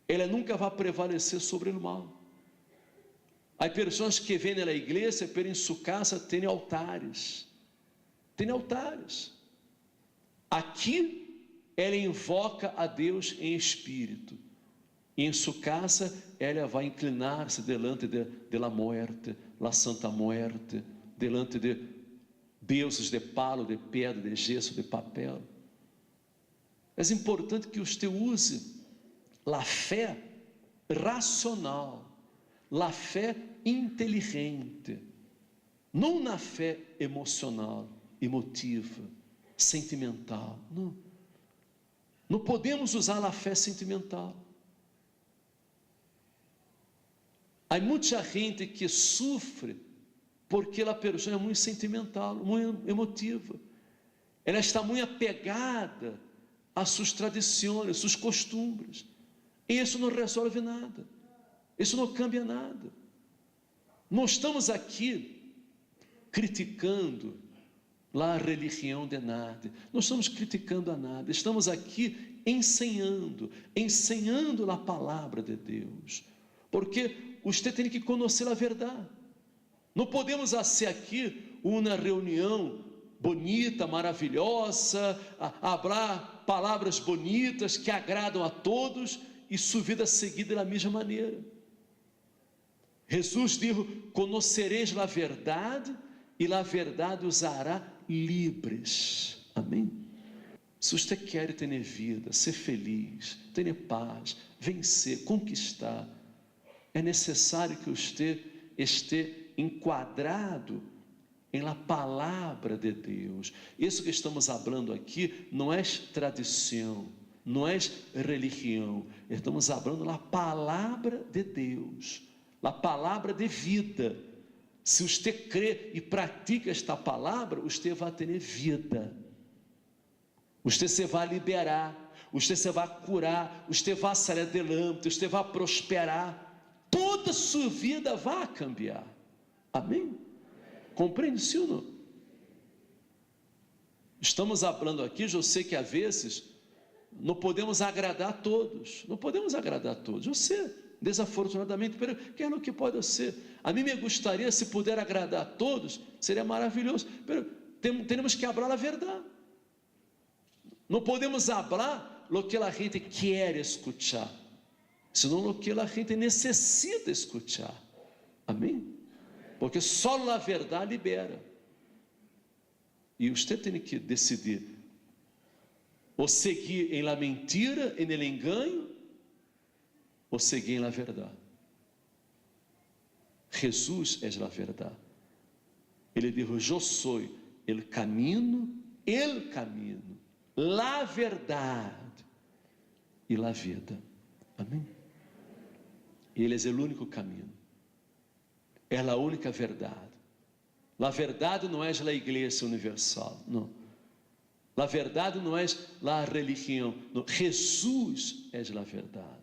ela nunca vai prevalecer sobre o mal. Há pessoas que vêm na igreja, pero em sua casa tem altares. Aqui ela invoca a Deus em espírito, e em sua casa ela vai inclinar-se delante de la muerte, la santa muerte, delante de deuses de palo, de pedra, de gesso, de papel. É importante que você use a fé racional, a fé inteligente, não na fé emocional, emotiva, sentimental. Não podemos usar a fé sentimental. Há muita gente que sofre porque a pessoa é muito sentimental, muito emotiva. Ela está muito apegada às suas tradições, às suas costumes. E isso não resolve nada. Isso não cambia nada. Não estamos aqui criticando a religião de nada. Não estamos criticando a nada. Estamos aqui ensinando a palavra de Deus. Porque você tem que conhecer a verdade. Não podemos fazer aqui uma reunião bonita, maravilhosa, falar palavras bonitas que agradam a todos e sua vida seguida da mesma maneira. Jesus disse: conhecereis a verdade e a verdade os hará livres. Amém? Se você quer ter vida, ser feliz, ter paz, vencer, conquistar, é necessário que você esteja enquadrado em la palavra de Deus. Isso que estamos falando aqui não é tradição, não é religião, estamos falando da palavra de Deus, a palavra de vida. Se você crê e pratica esta palavra, você vai ter vida, você se vai liberar, você se vai curar, você vai sair adelante, você vai prosperar, toda a sua vida vai cambiar. Amém? Compreende sim ou não? Estamos falando aqui, eu sei que às vezes não podemos agradar a todos, eu sei, desafortunadamente, mas que é o que pode ser. A mim me gostaria, se puder agradar a todos, seria maravilhoso, mas temos que falar a verdade. Não podemos falar o que a gente quer escutar, senão o que a gente necessita escutar. Amém? Porque só a verdade libera. E você tem que decidir: ou seguir em la mentira, em el engano, ou seguir em la verdade. Jesus é a verdade. Ele disse: eu sou o caminho, a verdade e a vida. Amém? Ele é o único caminho. É a única verdade. A verdade não é a Igreja Universal, não. A verdade não é a religião, não. Jesus é a verdade.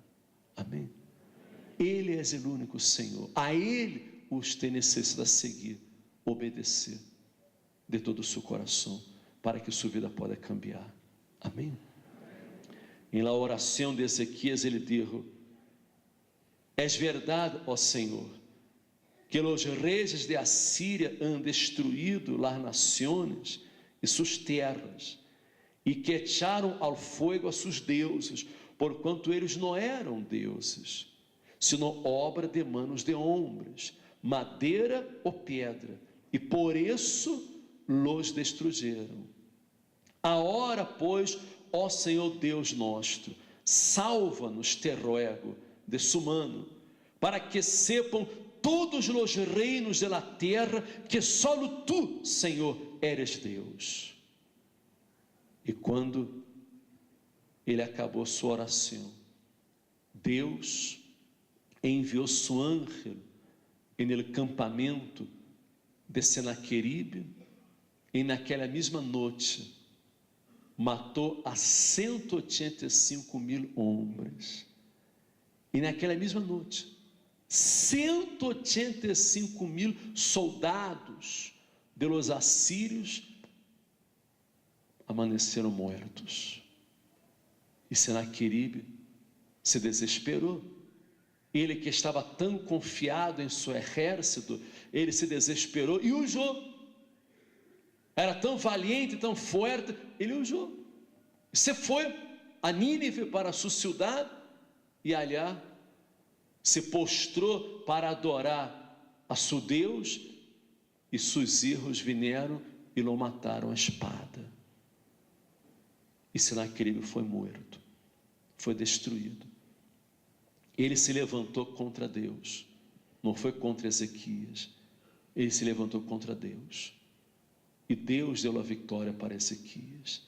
Amém? Ele é o único Senhor. A Ele você necessita seguir, obedecer. de todo o seu coração, para que sua vida possa cambiar. Amém? Em la oração de Ezequias, ele disse: es verdade, ó Senhor, que os reis de Assíria han destruído las naciones e suas terras, e que echaram ao fogo a seus deuses, porquanto eles não eram deuses, sino obra de manos de homens, madeira ou pedra, e por isso los destruyeron. Agora, pois, ó Senhor Deus nosso, salva-nos, te ruego, de su mano, para que sepam todos os reinos da terra que solo tu, Senhor, eres Deus. E quando ele acabou sua oração, Deus enviou seu ángel no campamento de Senaqueribe, e naquela mesma noite matou a 185.000 homens. E naquela mesma noite, 185.000 soldados de los assírios amanheceram mortos. E Senaqueribe se desesperou. Ele que estava tão confiado em seu exército, ele se desesperou e huyou. Era tão valiente, tão forte, ele huyou. Se foi a Nínive, para sua cidade, e ali se postrou para adorar a seu Deus, e seus filhos vieram e o mataram à espada. E Senaqueribe foi morto, foi destruído. Ele se levantou contra Deus, não foi contra Ezequias, ele se levantou contra Deus, e Deus deu a vitória para Ezequias.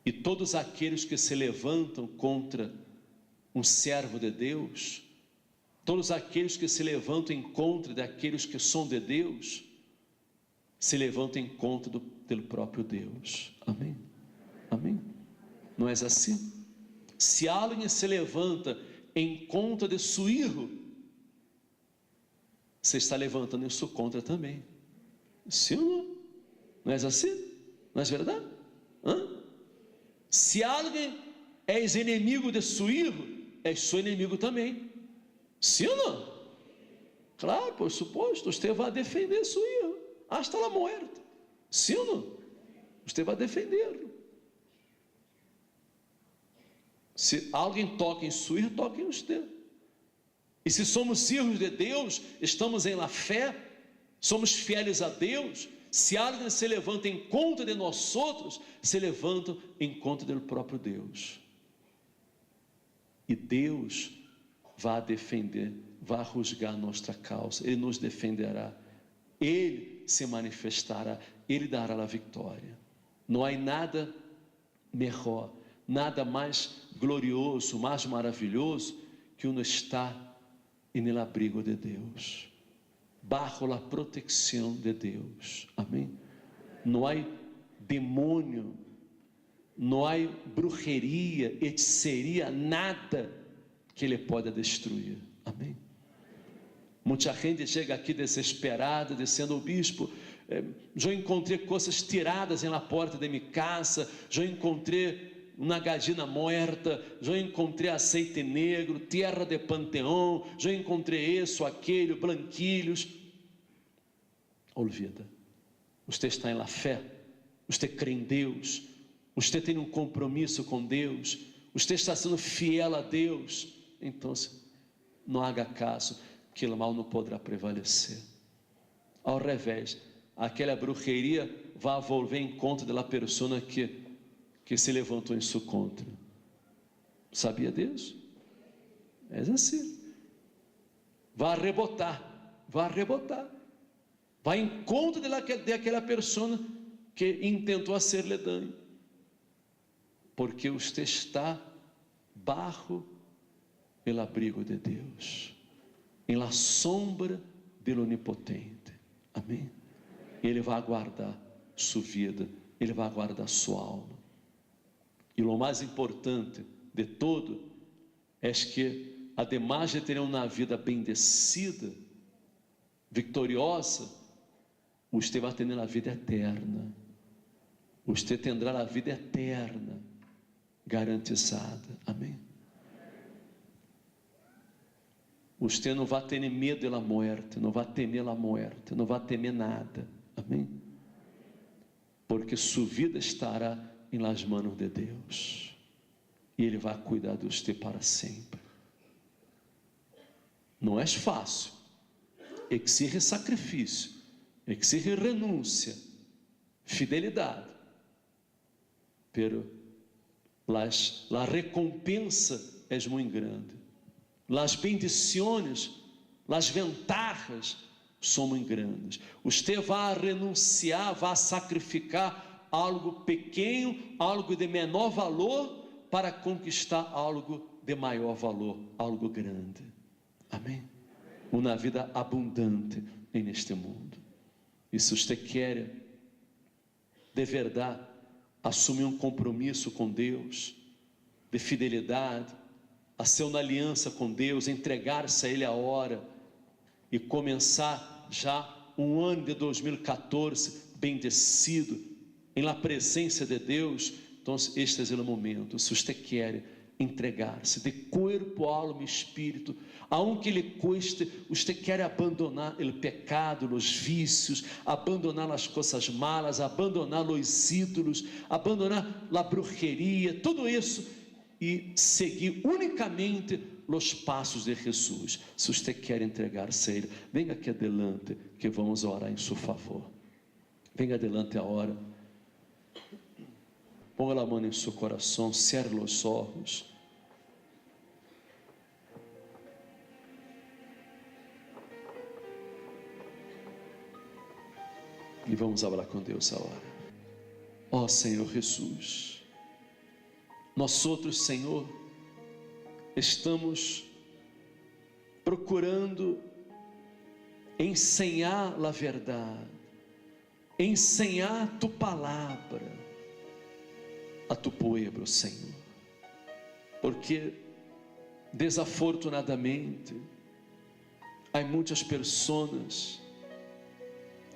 E todos aqueles que se levantam contra um servo de Deus, todos aqueles que se levantam em contra daqueles que são de Deus, se levantam em contra do próprio Deus. Amém? Amém? Não é assim? Se alguém se levanta em conta de seu filho, você está levantando em sua contra também. Sim ou não? Não é assim? Não é verdade? Se alguém é inimigo de seu filho, é seu inimigo também. Sim ou não? Claro, por suposto, você vai defender seu filho hasta a morte. Sim ou não? Você vai defendê-lo. Se alguém toca em seu filho, toca em você. E se somos filhos de Deus, estamos em la fé, somos fieles a Deus. Se alguém se levanta em contra de nós outros, se levantam em contra do próprio Deus. E Deus vai defender, vai rusgar nossa causa, Ele nos defenderá, Ele se manifestará, Ele dará a vitória. Não há nada melhor, nada mais glorioso, mais maravilhoso, que uno estar no abrigo de Deus, bajo a proteção de Deus. Amém? Não há demônio, não há brujeria, hechiceria, nada que Ele pode destruir. Amém? Muita gente chega aqui desesperada, dizendo: o bispo, já encontrei coisas tiradas na porta de minha casa, já encontrei uma gallina morta, já encontrei aceite negro, terra de panteão, já encontrei isso, aquele, blanquilhos. Olvida, você está em la fé, você crê em Deus, você tem um compromisso com Deus, você está sendo fiel a Deus, então não haga caso, que o mal não poderá prevalecer. Ao revés, aquela brujeria vai volver em conta da pessoa que se levantou em sua contra. Sabia disso? É assim. Vai rebotar, vai em conta daquela pessoa que intentou hacerle dano, porque você está bajo el abrigo de Deus, em la sombra do Onipotente. Amém? Ele vai guardar sua vida, Ele vai guardar sua alma. E o mais importante de todo é que, ademais de ter uma vida bendecida, vitoriosa, usted vai ter a vida eterna. Usted tendrá a vida eterna garantizada. Amém? Usted não vai ter medo da morte, não vai temer a morte, não vai temer nada. Amém? Porque sua vida estará em las manos de Deus. E Ele vai cuidar de você para sempre. Não é fácil. Exige sacrifício, exige renúncia, fidelidade. Pero la recompensa é muito grande. Las bendiciones, las ventajas são muito grandes. Você vai renunciar, vai sacrificar algo pequeno, algo de menor valor, para conquistar algo de maior valor, algo grande. Amém? Uma vida abundante neste mundo. E se você quer, de verdade, assumir um compromisso com Deus, de fidelidade, a ser uma aliança com Deus, entregar-se a Ele a hora, e começar já um ano de 2014 bendecido, em la presença de Deus. Então este é o momento. Se você quer entregar-se de corpo, alma e espírito, aunque lhe cueste, você quer abandonar o pecado, os vícios, abandonar as coisas malas, abandonar os ídolos, abandonar a brujeria, tudo isso, e seguir unicamente os passos de Jesus. Se você quer entregar-se a Ele, venha aqui adelante, que vamos orar em seu favor. Venha adelante a hora. Ponga a mão em seu coração, cierre os olhos. E vamos falar com Deus agora. Ó Senhor Jesus, nós outros, Senhor, estamos procurando ensinar a verdade, ensinar tu palavra a tu povo, Senhor, porque desafortunadamente há muitas pessoas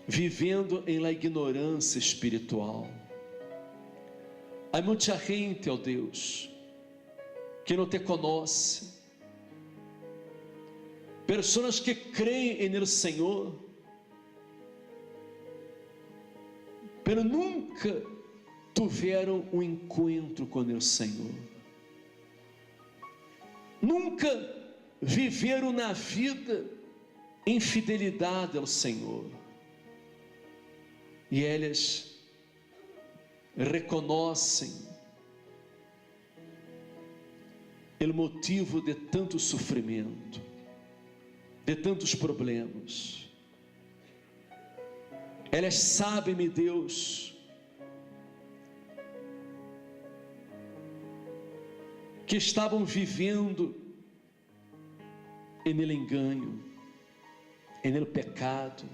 vivendo em la ignorância espiritual. Há muita gente, ó Deus, que não te conhece, pessoas que creem no Senhor, mas nunca tiveram um encontro com o Senhor, nunca viveram na vida em fidelidade ao Senhor, e elas reconhecem o motivo de tanto sofrimento, de tantos problemas. Elas sabem, meu Deus, que estavam vivendo em el engano, em el pecado,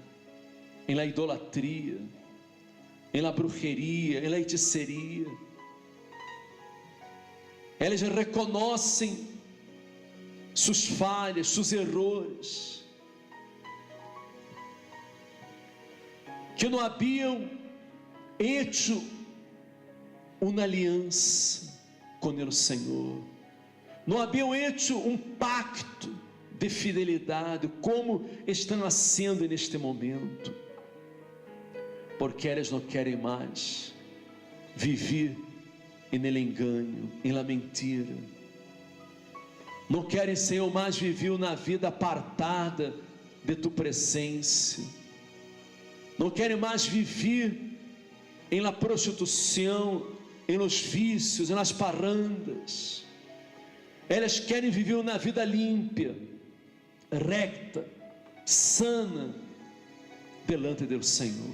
em la idolatria, em la brujeria, em la hechiceria. Elas reconhecem suas falhas, seus erros, que não haviam hecho uma aliança com o Senhor, não haviam hecho um pacto de fidelidade, como estão nascendo neste momento, porque elas não querem mais viver em el engano, em la mentira, não querem, Senhor, mais viver na vida apartada de tu presença, não querem mais viver em la prostituição, em los vícios, em las parrandas. Elas querem viver uma vida limpa, recta, sana, delante do Senhor.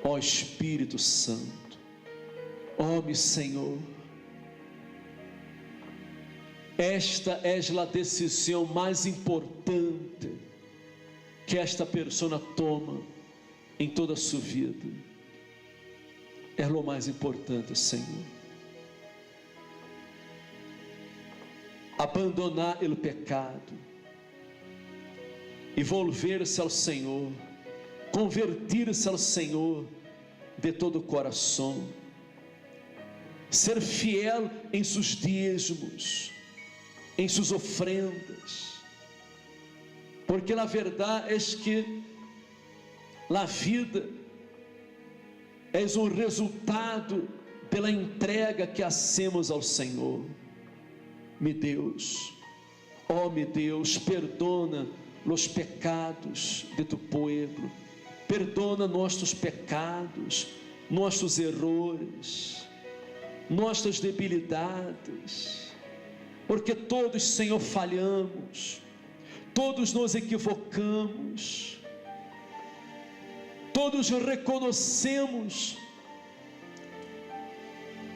Ó Espírito Santo, ó meu Senhor, esta é a decisão mais importante que esta pessoa toma em toda a sua vida. É o mais importante, Senhor. Abandonar o pecado e volver-se ao Senhor convertir-se ao Senhor de todo o coração, ser fiel em seus dízimos, em suas ofrendas, porque na verdade é que a vida é um resultado pela entrega que hacemos ao Senhor. Meu Deus, oh meu Deus, perdona os pecados de tu povo, perdona nossos pecados, nossos erros, nossas debilidades, porque todos, Senhor, falhamos, todos nos equivocamos, todos reconhecemos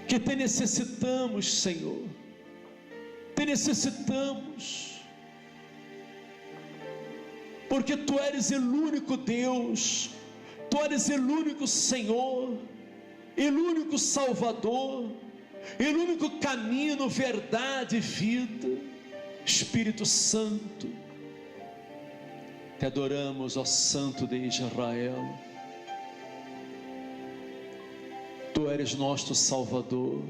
que te necessitamos, Senhor, te necessitamos, porque tu eres o único Deus, tu eres o único Senhor, o único Salvador, o único caminho, verdade e vida. Espírito Santo, te adoramos, ó Santo de Israel. Tu eres nosso Salvador,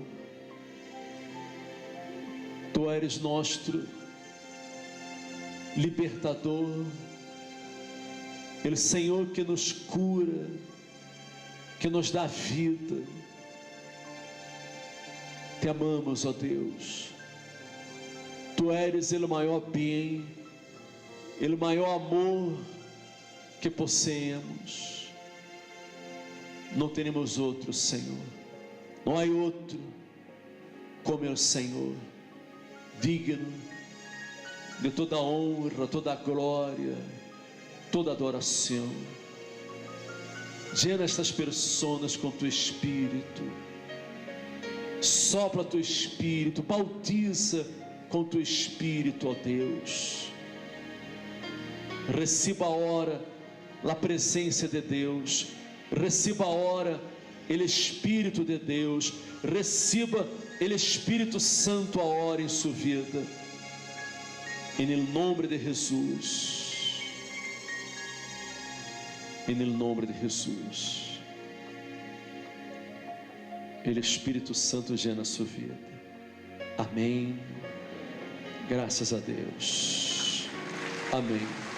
tu eres nosso libertador, o Senhor que nos cura, que nos dá vida. Te amamos, ó Deus. Tu eres o maior bem, o maior amor que possuímos. Não teremos outro, Senhor. Não há outro como é o Senhor, digno de toda honra, toda glória, toda adoração. Llena estas pessoas com tu Espírito, sopra tu Espírito, bautiza com tu Espírito, ó Deus. Receba a hora a presença de Deus, receba a hora o Espírito de Deus, receba o Espírito Santo a hora em sua vida, em nome de Jesus. Em nome de Jesus, o Espírito Santo llena a sua vida. Amém. Graças a Deus. Amém.